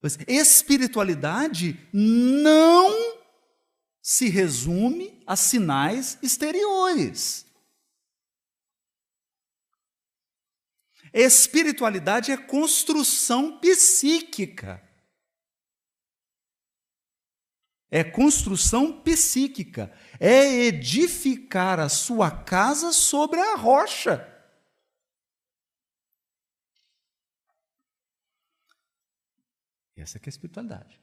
Mas espiritualidade não se resume a sinais exteriores. Espiritualidade é construção psíquica. É construção psíquica. É edificar a sua casa sobre a rocha. Essa que é a espiritualidade.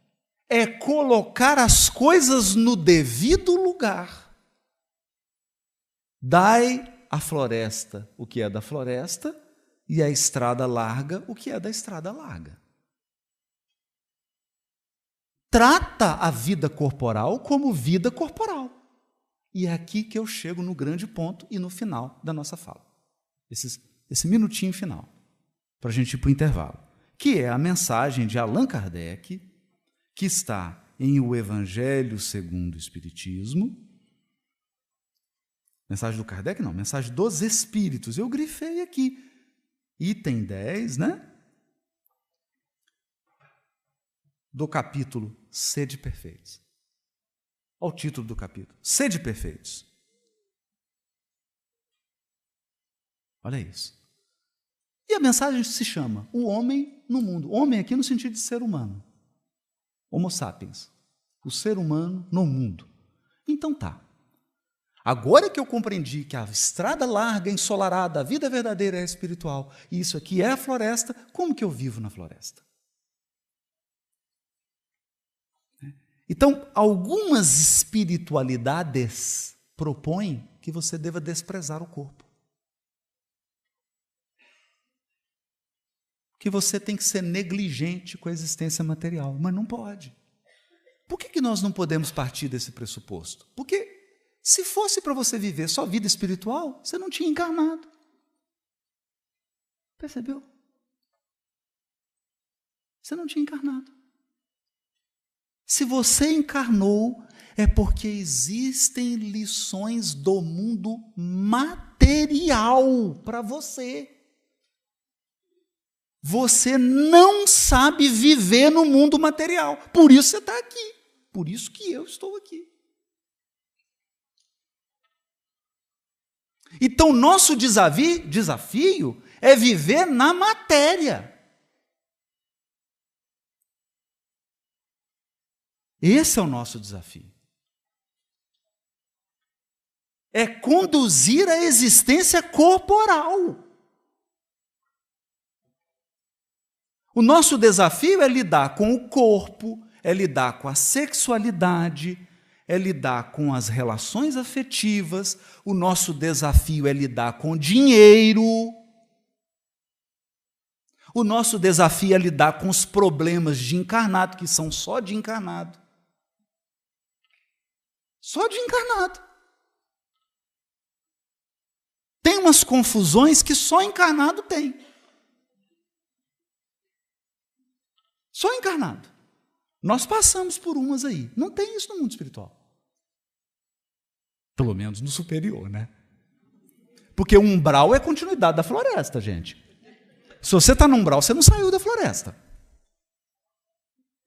É colocar as coisas no devido lugar. Dai à floresta o que é da floresta, e a estrada larga o que é da estrada larga. Trata a vida corporal como vida corporal. E é aqui que eu chego no grande ponto e no final da nossa fala. Esse minutinho final, para a gente ir para o intervalo, que é a mensagem de Allan Kardec, que está em O Evangelho segundo o Espiritismo. Mensagem do Kardec não, mensagem dos Espíritos. Eu grifei aqui. Item 10, né? Do capítulo Sede Perfeitos. Olha o título do capítulo. Sede Perfeitos. Olha isso. E a mensagem se chama O Homem no Mundo. Homem aqui no sentido de ser humano. Homo sapiens. O ser humano no mundo. Então tá. Agora que eu compreendi que a estrada larga, ensolarada, a vida verdadeira é espiritual, e isso aqui é a floresta, como que eu vivo na floresta? Então, algumas espiritualidades propõem que você deva desprezar o corpo. Que você tem que ser negligente com a existência material, mas não pode. Por que nós não podemos partir desse pressuposto? Porque se fosse para você viver só vida espiritual, você não tinha encarnado. Percebeu? Você não tinha encarnado. Se você encarnou, é porque existem lições do mundo material para você. Você não sabe viver no mundo material. Por isso você está aqui. Por isso que eu estou aqui. Então, nosso desafio é viver na matéria. Esse é o nosso desafio. É conduzir a existência corporal. O nosso desafio é lidar com o corpo, é lidar com a sexualidade, é lidar com as relações afetivas, o nosso desafio é lidar com o dinheiro, o nosso desafio é lidar com os problemas de encarnado, que são só de encarnado. Só de encarnado. Tem umas confusões que só encarnado tem. Só encarnado. Nós passamos por umas aí. Não tem isso no mundo espiritual. Pelo menos no superior, né? Porque o umbral é a continuidade da floresta, gente. Se você está no umbral, você não saiu da floresta.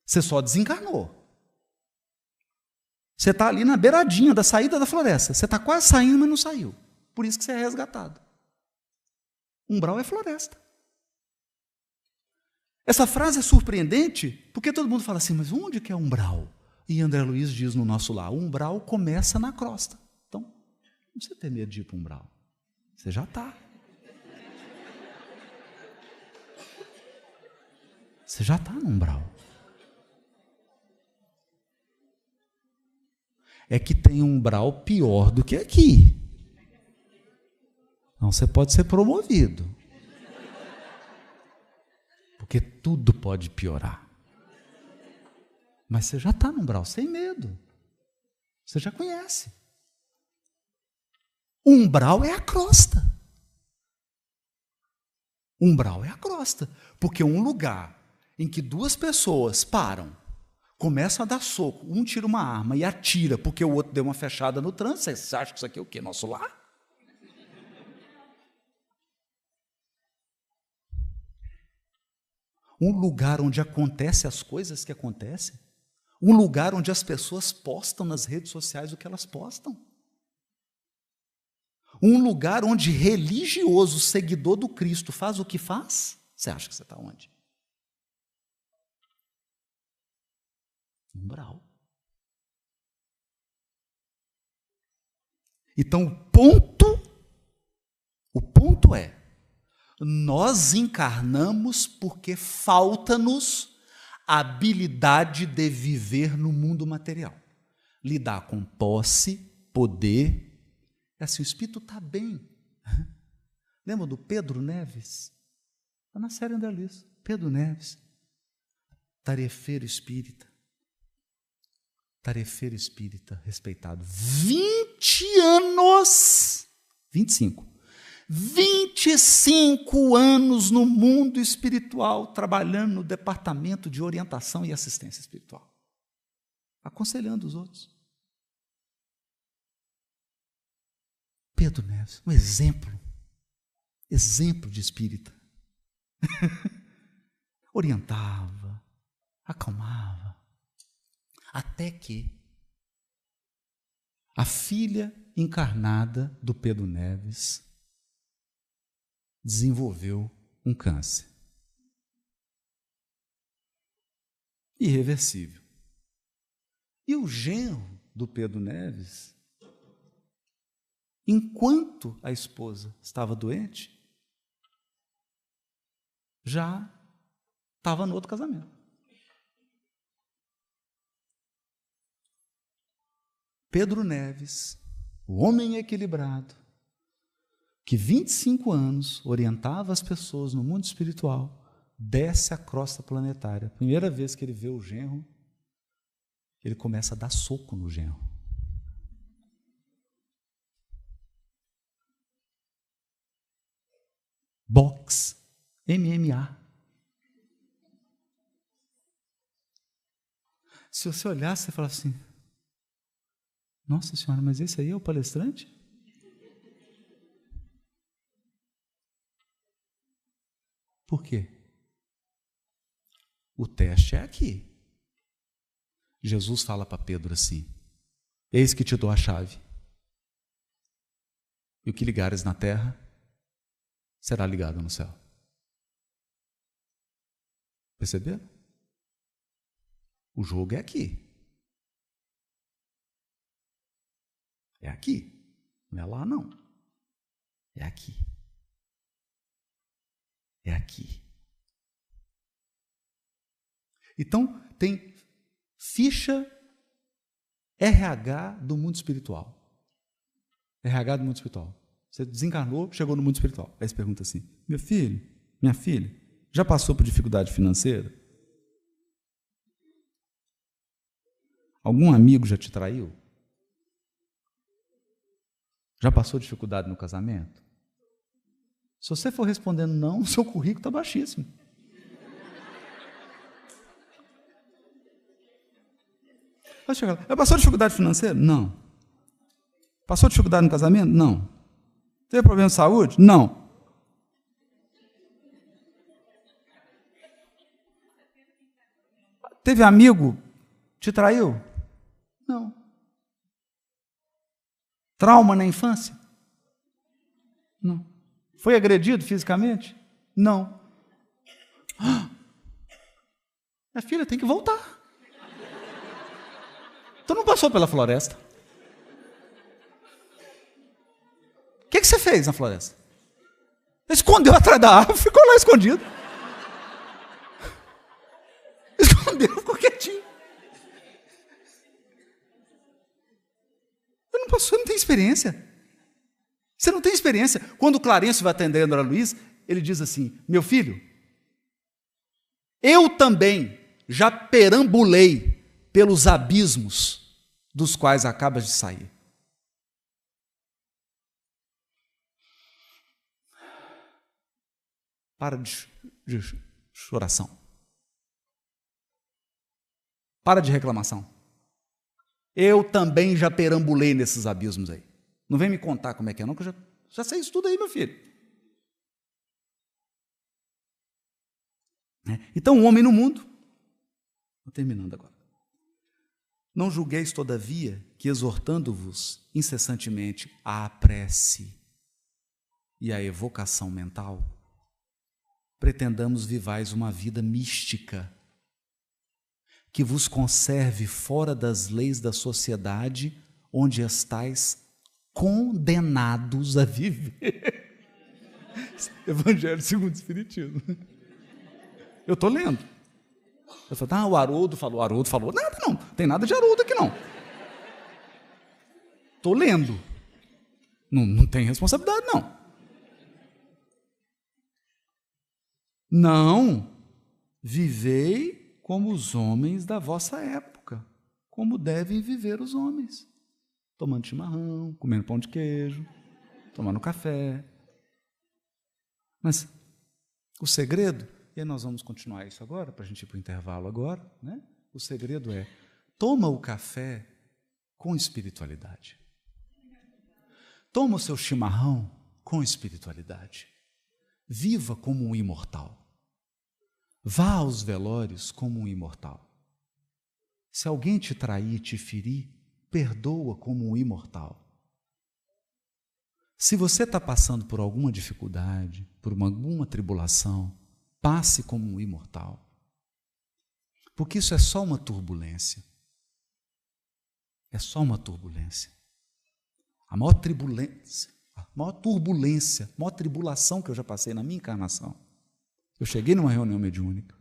Você só desencarnou. Você está ali na beiradinha da saída da floresta. Você está quase saindo, mas não saiu. Por isso que você é resgatado. Umbral é floresta. Essa frase é surpreendente, porque todo mundo fala assim, mas onde que é umbral? E André Luiz diz no nosso lar, o umbral começa na crosta. Então, não precisa ter medo de ir para o umbral. Você já está. Você já está no umbral. É que tem um umbral pior do que aqui. Não, você pode ser promovido. Porque tudo pode piorar. Mas você já está no umbral, sem medo. Você já conhece. O umbral é a crosta. O umbral é a crosta. Porque um lugar em que duas pessoas param, começam a dar soco, um tira uma arma e atira porque o outro deu uma fechada no trânsito, você acha que isso aqui é o quê? Nosso lar? Um lugar onde acontecem as coisas que acontecem. Um lugar onde as pessoas postam nas redes sociais o que elas postam. Um lugar onde religioso, seguidor do Cristo, faz o que faz. Você acha que você está onde? Umbral. Então, o ponto é, nós encarnamos porque falta-nos a habilidade de viver no mundo material. Lidar com posse, poder. É assim, o espírito está bem. Lembra do Pedro Neves? Está na série André Luiz. Pedro Neves, tarefeiro espírita. Tarefeiro espírita, respeitado. 20 anos! 25 anos no mundo espiritual, trabalhando no departamento de orientação e assistência espiritual, aconselhando os outros. Pedro Neves, um exemplo de espírita. Orientava, acalmava, até que a filha encarnada do Pedro Neves desenvolveu um câncer irreversível. E o genro do Pedro Neves, enquanto a esposa estava doente, já estava no outro casamento. Pedro Neves, o homem equilibrado, que 25 anos orientava as pessoas no mundo espiritual, desce a crosta planetária. Primeira vez que ele vê o genro, ele começa a dar soco no genro. Boxe, MMA. Se você olhar, você fala assim, nossa senhora, mas esse aí é o palestrante? Por quê? O teste é aqui. Jesus fala para Pedro assim, eis que te dou a chave. E o que ligares na terra, será ligado no céu. Perceberam? O jogo é aqui. É aqui. Não é lá, não. É aqui. É aqui. Então, tem ficha RH do mundo espiritual. RH do mundo espiritual. Você desencarnou, chegou no mundo espiritual. Aí você pergunta assim, meu filho, minha filha, já passou por dificuldade financeira? Algum amigo já te traiu? Já passou dificuldade no casamento? Se você for respondendo não, o seu currículo está baixíssimo. Já passou dificuldade financeira? Não. Passou dificuldade no casamento? Não. Teve problema de saúde? Não. Teve amigo? Te traiu? Não. Trauma na infância? Não. Foi agredido fisicamente? Não. Minha filha tem que voltar. Tu não passou pela floresta. O que você fez na floresta? Escondeu atrás da árvore, ficou lá escondido. Escondeu, ficou quietinho. Você não passou, não tem experiência. Você não tem experiência. Quando o Clarencio vai atender André Luiz, ele diz assim: meu filho, eu também já perambulei pelos abismos dos quais acabas de sair. Para de choração. Para de reclamação. Eu também já perambulei nesses abismos aí. Não vem me contar como é que é, não, que eu já sei isso tudo aí, meu filho. Então, o homem no mundo, estou terminando agora. Não julgueis, todavia, que exortando-vos incessantemente à prece e à evocação mental, pretendamos vivais uma vida mística, que vos conserve fora das leis da sociedade, onde estáis condenados a viver. Evangelho segundo o Espiritismo. Eu estou lendo. Eu falo, o Haroldo falou. Nada não, tem nada de Haroldo aqui não. Estou lendo. Não tem responsabilidade não. Não, vivei como os homens da vossa época, como devem viver os homens. Tomando chimarrão, comendo pão de queijo, tomando café. Mas o segredo, e aí nós vamos continuar isso agora, para a gente ir para o intervalo agora, né? O segredo é, toma o café com espiritualidade. Toma o seu chimarrão com espiritualidade. Viva como um imortal. Vá aos velórios como um imortal. Se alguém te trair, te ferir, perdoa como um imortal. Se você está passando por alguma dificuldade, por alguma tribulação, passe como um imortal. Porque isso é só uma turbulência. É só uma turbulência. A maior turbulência, a maior tribulação que eu já passei na minha encarnação. Eu cheguei numa reunião mediúnica.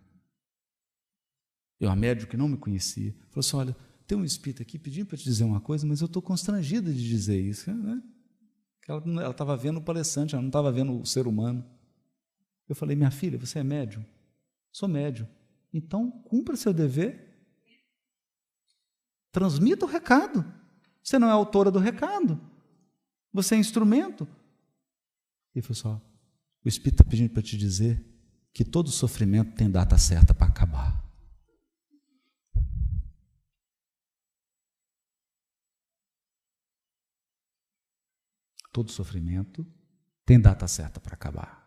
A médium que não me conhecia, falou assim, olha, tem um espírito aqui pedindo para te dizer uma coisa, mas eu estou constrangida de dizer isso. Né? Ela estava vendo o palestrante, ela não estava vendo o ser humano. Eu falei, minha filha, você é médium? Sou médium. Então, cumpra seu dever. Transmita o recado. Você não é autora do recado. Você é instrumento. Ele falou assim, o Espírito está pedindo para te dizer que todo sofrimento tem data certa para acabar. Todo sofrimento tem data certa para acabar.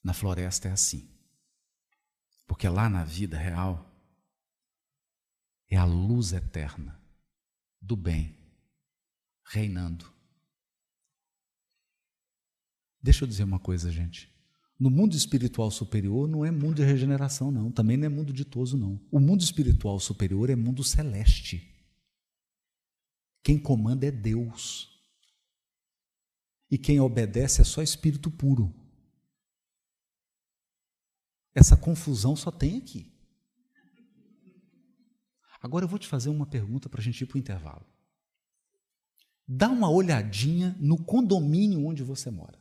Na floresta é assim. Porque lá na vida real é a luz eterna do bem reinando. Deixa eu dizer uma coisa, gente. No mundo espiritual superior não é mundo de regeneração, não. Também não é mundo ditoso, não. O mundo espiritual superior é mundo celeste. Quem comanda é Deus. E quem obedece é só espírito puro. Essa confusão só tem aqui. Agora eu vou te fazer uma pergunta para a gente ir para o intervalo. Dá uma olhadinha no condomínio onde você mora.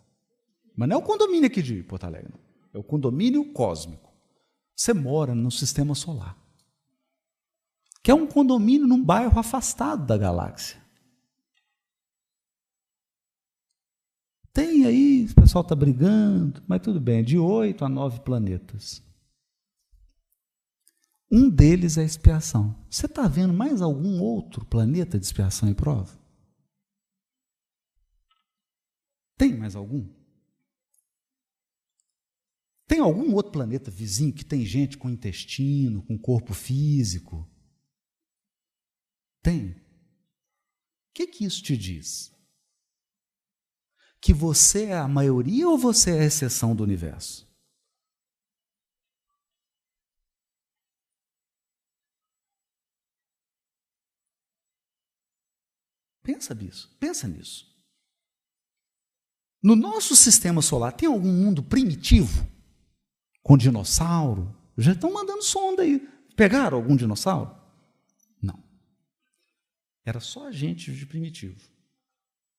Mas não é o condomínio aqui de Porto Alegre, não. É o condomínio cósmico. Você mora no sistema solar, que é um condomínio num bairro afastado da galáxia. Tem aí, o pessoal está brigando, mas tudo bem, de 8 a 9 planetas. Um deles é expiação. Você está vendo mais algum outro planeta de expiação e prova? Tem mais algum? Tem algum outro planeta vizinho que tem gente com intestino, com corpo físico? Tem. O que isso te diz? Que você é a maioria ou você é a exceção do universo? Pensa nisso. No nosso sistema solar tem algum mundo primitivo? Com dinossauro? Já estão mandando sonda aí. Pegaram algum dinossauro? Não. Era só a gente de primitivo.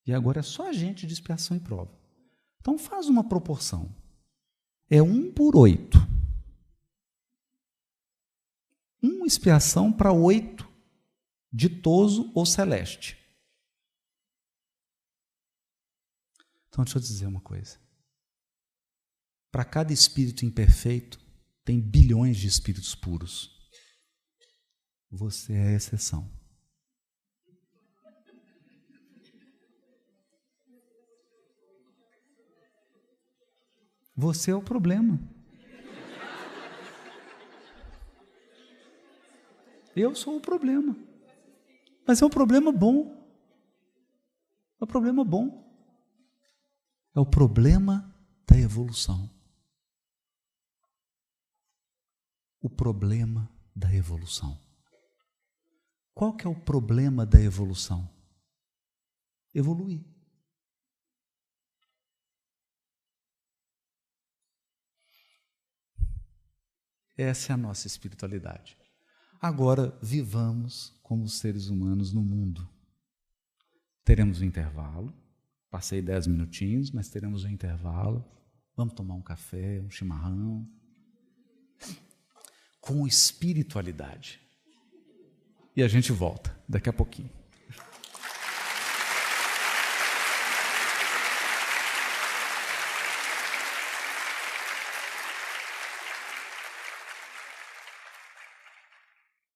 E agora é só a gente de expiação e prova. Então faz uma proporção. É 1/8. 1 expiação para 8 ditoso ou celeste. Então deixa eu dizer uma coisa. Para cada espírito imperfeito, tem bilhões de espíritos puros. Você é a exceção. Você é o problema. Eu sou o problema. Mas é um problema bom. É um problema bom. É o problema da evolução. O problema da evolução. Qual que é o problema da evolução? Evoluir. Essa é a nossa espiritualidade. Agora, vivamos como seres humanos no mundo. Teremos um intervalo. Passei 10 minutinhos, mas teremos um intervalo. Vamos tomar um café, um chimarrão. Com espiritualidade. E a gente volta daqui a pouquinho.